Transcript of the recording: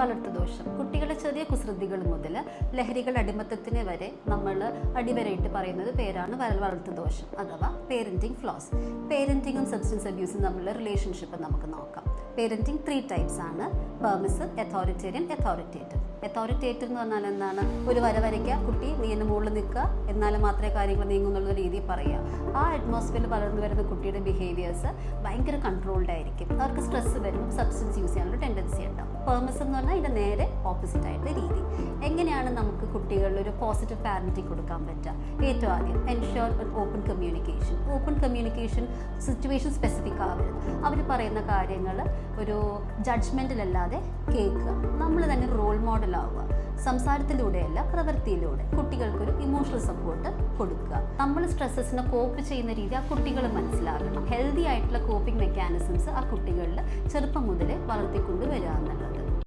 വളർത്തുദോഷം. കുട്ടികളുടെ ചെറിയ കുസൃതികൾ മുതൽ ലഹരികൾ അടിമത്തത്തിന് വരെ നമ്മൾ അടിവരയിട്ട് പറയുന്നത് പേരാണ് വളർത്തുദോഷം അഥവാ പേരൻറ്റിങ് ഫ്ലോസ്. പേരൻറ്റിങ്ങും സബ്സ്റ്റൻസ് അബ്യൂസും തമ്മിലുള്ള റിലേഷൻഷിപ്പ് നമുക്ക് നോക്കാം. പേരൻറ്റിങ് 3 ടൈപ്സ് ആണ്: പെർമിസീവ്, അതോറിറ്റേറിയൻ, അതോറിറ്റേറ്റീവ്. അതോറിറ്റേറ്റീവ് എന്ന് പറഞ്ഞാൽ എന്താണ്? ഒരു വര വരയ്ക്കുക, കുട്ടി നീ എൻ്റെ മുകളിൽ നിൽക്കുക, എന്നാലും മാത്രമേ കാര്യങ്ങൾ നീങ്ങുന്നുള്ള രീതിയിൽ പറയുക. ആ അറ്റ്മോസ്ഫിയറിൽ വളർന്നു വരുന്ന കുട്ടിയുടെ ബിഹേവിയേഴ്സ് ഭയങ്കര കൺട്രോൾഡ് ആയിരിക്കും. അവർക്ക് സ്ട്രെസ് വരുമ്പോൾ സബ്സ്റ്റൻസ് യൂസ് ചെയ്യാനുള്ള ടെൻഡൻസി ഉണ്ടാവും. പെർമിസീവ് എന്ന് പറഞ്ഞാൽ ഇതിൻ്റെ നേരെ ഓപ്പോസിറ്റ് ആയിട്ടുള്ള രീതി. എങ്ങനെയാണ് നമുക്ക് കുട്ടികളിൽ ഒരു പോസിറ്റീവ് പാരൻറ്റിങ് കൊടുക്കാൻ പറ്റുക? ഏറ്റവും ആദ്യം ensure open communication. Open communication situation specific ആവരുത്. അവർ പറയുന്ന കാര്യങ്ങൾ ഒരു ജഡ്ജ്മെൻറ്റിലല്ലാതെ കേൾക്കുക. നമ്മൾ തന്നെ റോൾ മോഡൽ ആവുക. സംസാരത്തിലൂടെയല്ല, പ്രവൃത്തിയിലൂടെ കുട്ടികൾക്കൊരു ഇമോഷണൽ സപ്പോർട്ട് കൊടുക്കുക. നമ്മൾ സ്ട്രെസ്സസിനെ കോപ്പ് ചെയ്യുന്ന രീതി ആ കുട്ടികൾ മനസ്സിലാക്കണം. ഹെൽത്തി ആയിട്ടുള്ള കോപ്പിംഗ് മെക്കാനിസംസ് ആ കുട്ടികളിൽ ചെറുപ്പം മുതലേ വളർത്തിക്കൊണ്ട് വരിക എന്നുള്ളത്.